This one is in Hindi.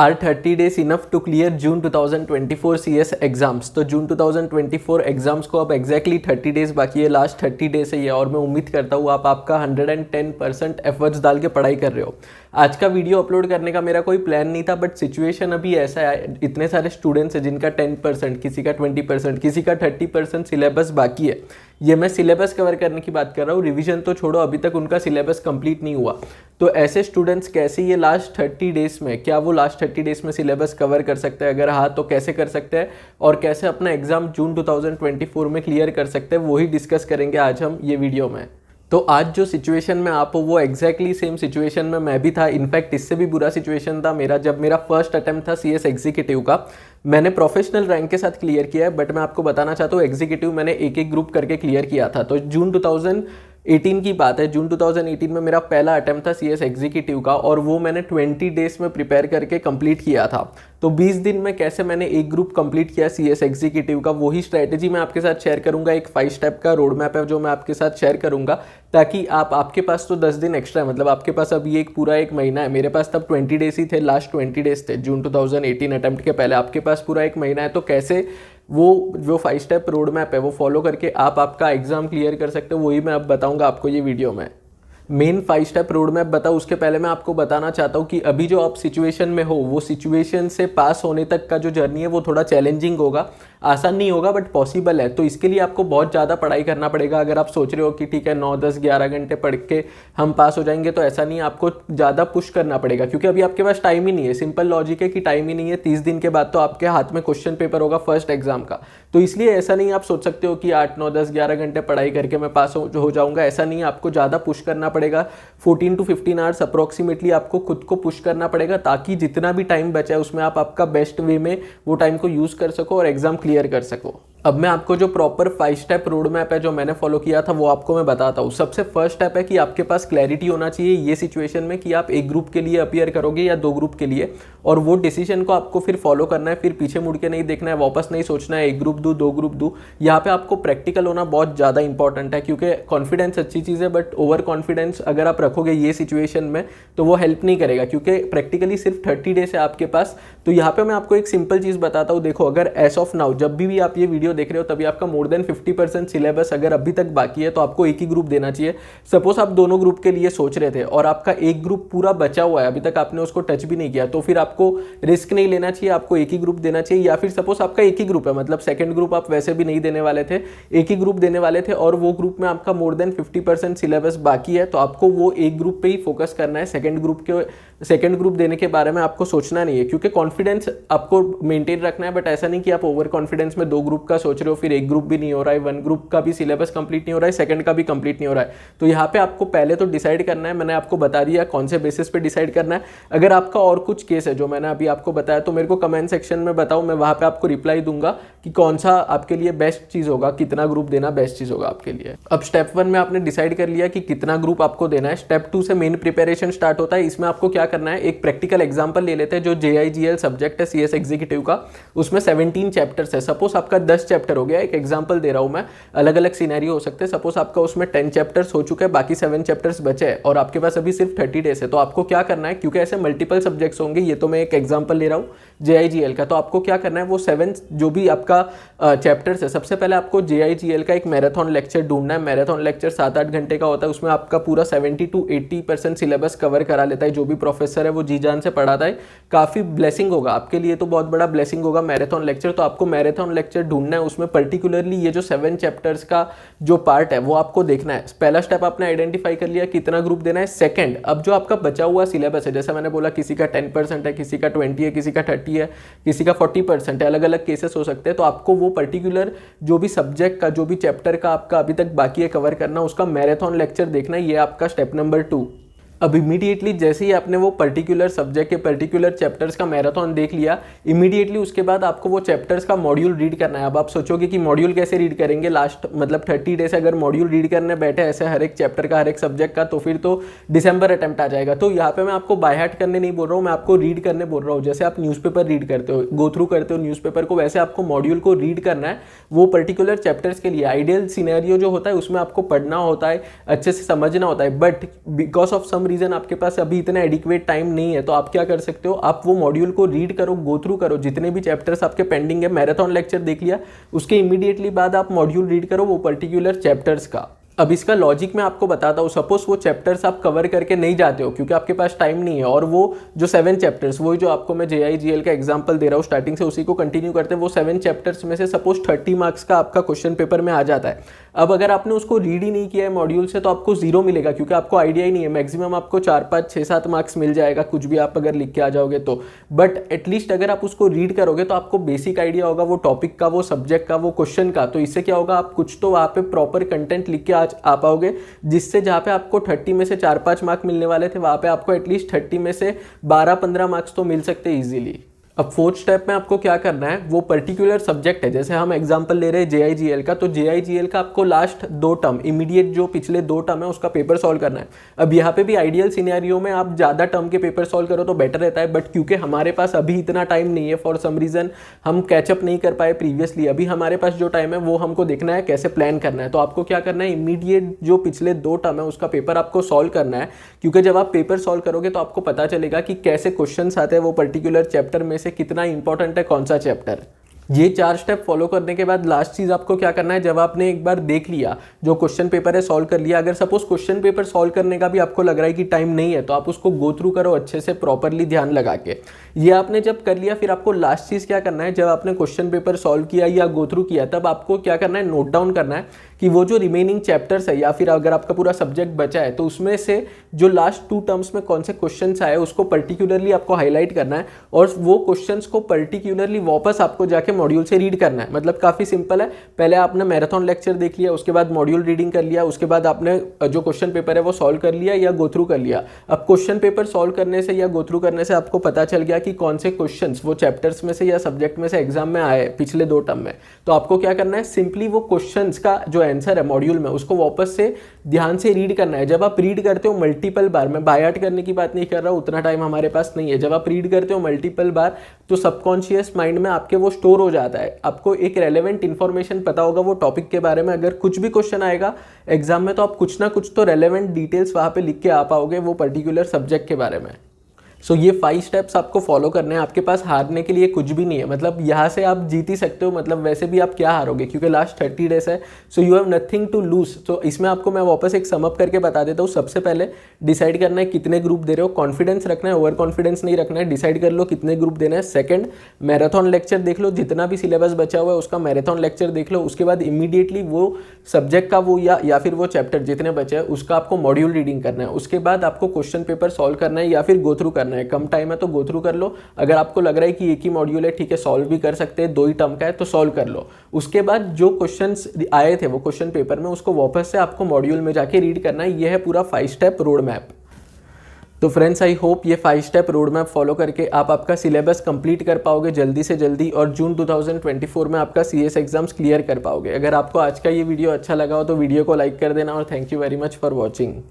Are 30 days enough to clear June 2024 CS exams? तो जून 2024 एग्जाम्स को अब एग्जैक्टली 30 डेज बाकी है, लास्ट 30 डेज है ये, और मैं उम्मीद करता हूँ आप आपका 110% एफर्ट्स डाल के पढ़ाई कर रहे हो। आज का वीडियो अपलोड करने का मेरा कोई प्लान नहीं था, बट सिचुएशन अभी ऐसा है, इतने सारे स्टूडेंट्स हैं जिनका 10%, किसी का 20%, किसी का 30% सिलेबस बाकी है। ये मैं सिलेबस कवर करने की बात कर रहा हूँ, रिवीजन तो छोड़ो, अभी तक उनका सिलेबस कंप्लीट नहीं हुआ। तो ऐसे स्टूडेंट्स कैसे ये लास्ट 30 डेज में, क्या वो लास्ट 30 डेज में सिलेबस कवर कर सकते हैं? अगर हाँ तो कैसे कर सकते हैं, और कैसे अपना एग्जाम जून 2024 में क्लियर कर सकते हैं, वही डिस्कस करेंगे आज हम ये वीडियो में। तो आज जो सिचुएशन में आप हो वो एग्जैक्टली सेम सिचुएशन में मैं भी था। इनफैक्ट इससे भी बुरा सिचुएशन था मेरा, जब मेरा फर्स्ट अटेम्प्ट था सीएस एग्जीक्यूटिव का। मैंने प्रोफेशनल रैंक के साथ क्लियर किया है, बट मैं आपको बताना चाहता हूँ एग्जीक्यूटिव मैंने एक एक ग्रुप करके क्लियर किया था। तो जून 2018 की बात है, जून 2018 में मेरा पहला अटेम्प्ट था सीएस एग्जीक्यूटिव का, और वो मैंने 20 डेज में प्रिपेयर करके कंप्लीट किया था। तो 20 दिन में कैसे मैंने एक ग्रुप कंप्लीट किया सीएस एग्जीक्यूटिव का, वही स्ट्रैटेजी मैं आपके साथ शेयर करूंगा। एक 5 स्टेप का रोड मैप है जो मैं आपके साथ शेयर करूंगा, ताकि आपके पास तो 10 दिन एक्स्ट्रा है, मतलब आपके पास अभी एक पूरा एक महीना है। मेरे पास तब 20 डेज ही थे, लास्ट 20 डेज थे जून 2018 अटेम्प्ट के पहले। आपके पास पूरा एक महीना है, तो कैसे वो जो 5 स्टेप रोड मैप है वो फॉलो करके आप आपका एग्जाम क्लियर कर सकते हो, वही मैं अब बताऊंगा आपको ये वीडियो में। मेन 5 स्टेप रोड मैप बताऊँ उसके पहले मैं आपको बताना चाहता हूँ कि अभी जो आप सिचुएशन में हो, वो सिचुएशन से पास होने तक का जो जर्नी है वो थोड़ा चैलेंजिंग होगा, आसान नहीं होगा, बट पॉसिबल है। तो इसके लिए आपको बहुत ज़्यादा पढ़ाई करना पड़ेगा। अगर आप सोच रहे हो कि ठीक है 9, 10, 11 घंटे पढ़ के हम पास हो जाएंगे, तो ऐसा नहीं है, आपको ज़्यादा पुश करना पड़ेगा, क्योंकि अभी आपके पास टाइम ही नहीं है। सिंपल लॉजिक है कि टाइम ही नहीं है। 30 दिन के बाद तो आपके हाथ में क्वेश्चन पेपर होगा फर्स्ट एग्जाम का। तो इसलिए ऐसा नहीं आप सोच सकते हो कि 8, 9, 10, 11 घंटे पढ़ाई करके मैं पास हो जाऊँगा, ऐसा नहीं है। आपको ज़्यादा पुश करना पड़ेगा। 14 to 15 आवर्स अप्रोक्सीमेटली आपको खुद को पुश करना पड़ेगा, ताकि जितना भी टाइम बचा है उसमें आप आपका बेस्ट वे में वो टाइम को यूज़ कर सको और एग्जाम क्लियर कर सको। अब मैं आपको जो प्रॉपर 5 स्टेप रोड मैप है जो मैंने फॉलो किया था वो आपको मैं बताता हूँ। सबसे फर्स्ट स्टेप है कि आपके पास क्लैरिटी होना चाहिए ये सिचुएशन में कि आप एक ग्रुप के लिए अपीयर करोगे या 2 ग्रुप के लिए, और वो डिसीजन को आपको फिर फॉलो करना है। फिर पीछे मुड़ के नहीं देखना है, वापस नहीं सोचना है एक ग्रुप दूँ 2 ग्रुप दूँ। यहाँ पे आपको प्रैक्टिकल होना बहुत ज़्यादा इंपॉर्टेंट है, क्योंकि कॉन्फिडेंस अच्छी चीज़ है, बट ओवर कॉन्फिडेंस अगर आप रखोगे ये सिचुएशन में तो वो हेल्प नहीं करेगा, क्योंकि प्रैक्टिकली सिर्फ 30 डेज है आपके पास। तो यहाँ पे मैं आपको एक सिंपल चीज़ बताता हूँ। देखो, अगर एज ऑफ नाउ जब भी आप ये वीडियो देख रहे हो तभी आपका मोर देन 50% सिलेबस अगर अभी तक बाकी है, तो आपको एक ही ग्रुप देना चाहिए। सपोज आप दोनों ग्रुप के लिए सोच रहे थे और आपका एक ग्रुप पूरा बचा हुआ है, अभी तक आपने उसको टच भी नहीं किया, तो फिर आपको रिस्क नहीं लेना चाहिए, आपको एक ही ग्रुप देना चाहिए। या फिर सपोज आपका एक ही ग्रुप है, मतलब सेकंड ग्रुप आप वैसे भी नहीं देने वाले थे, एक ही ग्रुप देने वाले थे, और वो ग्रुप में आपका मोर देन 50% सिलेबस बाकी है, तो आपको वो एक ग्रुप पे ही फोकस करना है। सेकंड ग्रुप देने के बारे में आपको सोचना नहीं है, क्योंकि कॉन्फिडेंस आपको मेंटेन रखना है, बट ऐसा नहीं कि आप ओवर कॉन्फिडेंस में 2 ग्रुप का सोच रहे हो, फिर एक ग्रुप भी नहीं हो रहा है, 1 ग्रुप का भी सिलेबस कंप्लीट नहीं हो रहा है, सेकंड का भी कंप्लीट नहीं हो रहा है। तो यहाँ पे आपको पहले तो डिसाइड करना है, मैंने आपको बता दिया कौन से बेसिस पे डिसाइड करना है। अगर आपका और कुछ केस है जो मैंने अभी आपको बताया, तो मेरे को कमेंट सेक्शन में बताओ, मैं वहाँ पे आपको रिप्लाई दूंगा कि कौन सा आपके लिए बेस्ट चीज़ होगा, कितना ग्रुप देना बेस्ट चीज़ होगा आपके लिए। अब स्टेप 1 में आपने डिसाइड कर लिया कि कितना ग्रुप आपको देना है। स्टेप 2 से मेन प्रिपरेशन स्टार्ट होता है। इसमें आपको क्या करना है, एक प्रैक्टिकल एग्जाम्पल ले लेते हैं। जो JIGL सब्जेक्ट है सीएस एग्जीक्यूटिव का, उसमें 17 चैप्टर्स है। सपोज आपका 10 चैप्टर हो गया, एक एग्जाम्पल दे रहा हूँ मैं, अलग अलग सिनेरियो हो सकते हैं। सपोज आपका उसमें 10 चैप्टर्स हो चुके हैं, बाकी 7 चैप्टर्स बचे हैं, और आपके पास अभी सिर्फ 30 डेज है। तो आपको क्या करना है, क्योंकि ऐसे मल्टीपल सब्जेक्ट्स होंगे, ये तो मैं एक एग्जाम्पल ले रहा हूँ JIGL का, तो आपको क्या करना है, वो 7 जो भी आपका चैप्टर्स है, सबसे पहले आपको JIGL का एक मैराथन लेक्चर ढूंढना है। मैराथन लेक्चर 7-8 घंटे का होता है, उसमें आपका पूरा 70 to 80% सिलेबस कवर करा लेता है। जो भी प्रोफेसर है वो जी जान से पढ़ाता है, काफ़ी ब्लेसिंग होगा आपके लिए, तो बहुत बड़ा ब्लेसिंग होगा मैराथन लेक्चर। तो आपको मैराथन लेक्चर ढूंढना है, उसमें पर्टिकुलरली ये जो 7 चैप्टर्स का जो पार्ट है वो आपको देखना है। पहला स्टेप आपने आइडेंटिफाई कर लिया कितना ग्रुप देना है। सेकंड, अब जो आपका बचा हुआ सिलेबस है, जैसे मैंने बोला किसी का 10% है, किसी का 20 है, किसी का 30 है, किसी का 40% है, अलग अलग केसेस हो सकते हैं। तो आपको वो पर्टिकुलर जो भी सब्जेक्ट का, जो भी चैप्टर का आपका अभी तक बाकी है कवर करना, उसका मैराथन लेक्चर देखना है। ये आपका स्टेप नंबर 2। अब इमीडिएटली जैसे ही आपने वो पर्टिकुलर सब्जेक्ट के पर्टिकुलर चैप्टर्स का मैराथन देख लिया, इमीडिएटली उसके बाद आपको वो चैप्टर्स का मॉड्यूल रीड करना है। अब आप सोचोगे कि मॉड्यूल कैसे रीड करेंगे, लास्ट मतलब 30 डेज अगर मॉड्यूल रीड करने बैठे ऐसे हर एक चैप्टर का, हर एक सब्जेक्ट का, तो फिर तो दिसंबर अटेम्प्ट आ जाएगा। तो यहाँ पे मैं आपको बाय हार्ट करने नहीं बोल रहा हूँ, मैं आपको रीड करने बोल रहा हूँ। जैसे आप न्यूज़पेपर रीड करते हो, गो थ्रू करते हो न्यूज़पेपर को, वैसे आपको मॉड्यूल को रीड करना है वो पर्टिकुलर चैप्टर्स के लिए। आइडियल सिनेरियो जो होता है उसमें आपको पढ़ना होता है, अच्छे से समझना होता है, but because of some reason आपके पास अभी इतना एडिक्वेट टाइम नहीं है, तो आप क्या कर सकते हो, आप वो मॉड्यूल को रीड करो, गो थ्रू करो, जितने भी चैप्टर्स आपके पेंडिंग है, मैराथन लेक्चर देख लिया, उसके इमीडिएटली बाद आप मॉड्यूल रीड करो वो पर्टिकुलर चैप्टर्स का। अब इसका लॉजिक मैं आपको बताता हूँ। सपोज वो चैप्टर्स आप कवर करके नहीं जाते हो क्योंकि आपके पास टाइम नहीं है, और वो जो 7 चैप्टर्स, वही जो आपको मैं JIGL का एग्जांपल दे रहा हूँ स्टार्टिंग से, उसी को कंटिन्यू करते हैं, वो 7 चैप्टर्स में से सपोज 30 मार्क्स का आपका क्वेश्चन पेपर में आ जाता है। अब अगर आपने उसको रीड ही नहीं किया है मॉड्यूल से, तो आपको 0 मिलेगा क्योंकि आपको आइडिया ही नहीं है। मैक्सिमम आपको 4, 5, 6, 7 मार्क्स मिल जाएगा कुछ भी आप अगर लिख के आ जाओगे तो, बट एटलीस्ट अगर आप उसको रीड करोगे तो आपको बेसिक आइडिया होगा वो टॉपिक का, वो सब्जेक्ट का, वो क्वेश्चन का। तो इससे क्या होगा, आप कुछ तो वहाँ पे प्रॉपर कंटेंट लिख के आ पाओगे, जिससे जहाँ पे आपको 30 में से 4-5 मार्क्स मिलने वाले थे, वहाँ पे आपको एटलीस्ट 30 में से 12-15 मार्क्स तो मिल सकते हैं ईजिली। अब 4th स्टेप में आपको क्या करना है, वो पर्टिकुलर सब्जेक्ट है, जैसे हम एग्जांपल ले रहे हैं JIGL का, तो JIGL का आपको लास्ट 2 टर्म, इमीडिएट जो पिछले 2 टर्म है उसका पेपर सॉल्व करना है। अब यहाँ पे भी आइडियल सिनेरियो में आप ज़्यादा टर्म के पेपर सॉल्व करो तो बेटर रहता है, बट क्योंकि हमारे पास अभी इतना टाइम नहीं है, फॉर सम रीज़न हम कैचअप नहीं कर पाए प्रीवियसली, अभी हमारे पास जो टाइम है वो हमको देखना है कैसे प्लान करना है। तो आपको क्या करना है, इमीडिएट जो पिछले 2 टर्म है उसका पेपर आपको सॉल्व करना है, क्योंकि जब आप पेपर सॉल्व करोगे तो आपको पता चलेगा कि कैसे क्वेश्चन आते हैं वो पर्टिकुलर चैप्टर में से, कितना इंपॉर्टेंट है कौन सा चैप्टर। ये 4 स्टेप फॉलो करने के बाद लास्ट चीज आपको क्या करना है, जब आपने एक बार देख लिया जो क्वेश्चन पेपर है, सॉल्व कर लिया, अगर सपोज क्वेश्चन पेपर सॉल्व करने का भी आपको लग रहा है कि टाइम नहीं है, तो आप उसको गो थ्रू करो अच्छे से, प्रॉपरली ध्यान लगा के। ये आपने जब कर लिया, फिर आपको लास्ट चीज क्या करना है, जब आपने क्वेश्चन पेपर सॉल्व किया या गो थ्रू किया, तब आपको क्या करना है, नोट डाउन करना है कि वो जो रिमेनिंग चैप्टर्स है या फिर अगर आपका पूरा सब्जेक्ट बचा है तो उसमें से जो लास्ट 2 टर्म्स में कौन से क्वेश्चंस आए उसको पर्टिकुलरली आपको हाईलाइट करना है, और वो क्वेश्चंस को पर्टिकुलरली वापस आपको जाके मॉड्यूल से रीड करना है। मतलब काफ़ी सिंपल है, पहले आपने मैराथन लेक्चर देख लिया, उसके बाद मॉड्यूल रीडिंग कर लिया, उसके बाद आपने जो क्वेश्चन पेपर है वो सॉल्व कर लिया या गो थ्रू कर लिया। अब क्वेश्चन पेपर सॉल्व करने से या गो थ्रू करने से आपको पता चल गया कि कौन से क्वेश्चंस वो चैप्टर्स में से या सब्जेक्ट में से एग्जाम में आए पिछले 2 टर्म में, तो आपको क्या करना है, सिंपली वो क्वेश्चंस का जो आंसर है मॉड्यूल में उसको वापस से ध्यान से रीड करना है। जब आप रीड करते हो मल्टीपल बार, मैं बाय हार्ट करने की बात नहीं कर रहा हूँ, उतना टाइम हमारे पास नहीं है, जब आप रीड करते हो मल्टीपल बार तो सबकॉन्शियस माइंड में आपके वो स्टोर हो जाता है, आपको एक रेलेवेंट इन्फॉर्मेशन पता होगा वो टॉपिक के बारे में। अगर कुछ भी क्वेश्चन आएगा एग्जाम में तो आप कुछ ना कुछ तो रेलेवेंट डिटेल्स वहाँ पे लिख के आ पाओगे वो पर्टिकुलर सब्जेक्ट के बारे में। सो ये 5 स्टेप्स आपको फॉलो करने हैं। आपके पास हारने के लिए कुछ भी नहीं है, मतलब यहाँ से आप जीत ही सकते हो, मतलब वैसे भी आप क्या हारोगे क्योंकि लास्ट 30 डेज है, so you have nothing to lose. तो इसमें आपको मैं वापस एक समअप करके बता देता हूँ। सबसे पहले डिसाइड करना है कितने ग्रुप दे रहे हो, कॉन्फिडेंस रखना है, ओवर कॉन्फिडेंस नहीं रखना है, डिसाइड कर लो कितने ग्रुप देना है। सेकंड, मैराथन लेक्चर देख लो, जितना भी सिलेबस बचा हुआ है उसका मैराथन लेक्चर देख लो। उसके बाद इमीडिएटली वो सब्जेक्ट का वो या फिर वो चैप्टर जितने बचे हैं उसका आपको मॉड्यूल रीडिंग करना है। उसके बाद आपको क्वेश्चन पेपर सॉल्व करना है या फिर गो थ्रू करना है। कम टाइम है तो गो थ्रू कर लो, अगर आपको लग रहा है कि एक ही मॉड्यूल है ठीक है सॉल्व भी कर सकते हैं, 2 ही टर्म का है तो सॉल्व कर लो। उसके बाद जो क्वेश्चंस आए थे वो क्वेश्चन पेपर में उसको वापस से आपको मॉड्यूल में जाके रीड करना है। यह है पूरा 5 स्टेप रोड मैप। तो फ्रेंड्स आई होप ये 5 स्टेप रोड मैप फॉलो करके आप आपका सिलेबस कंप्लीट कर पाओगे जल्दी से जल्दी और जून 2024 में आपका CS एग्जाम्स क्लियर कर पाओगे। अगर आपको आज का ये वीडियो अच्छा लगा हो तो वीडियो को लाइक कर देना और thank you very much for watching.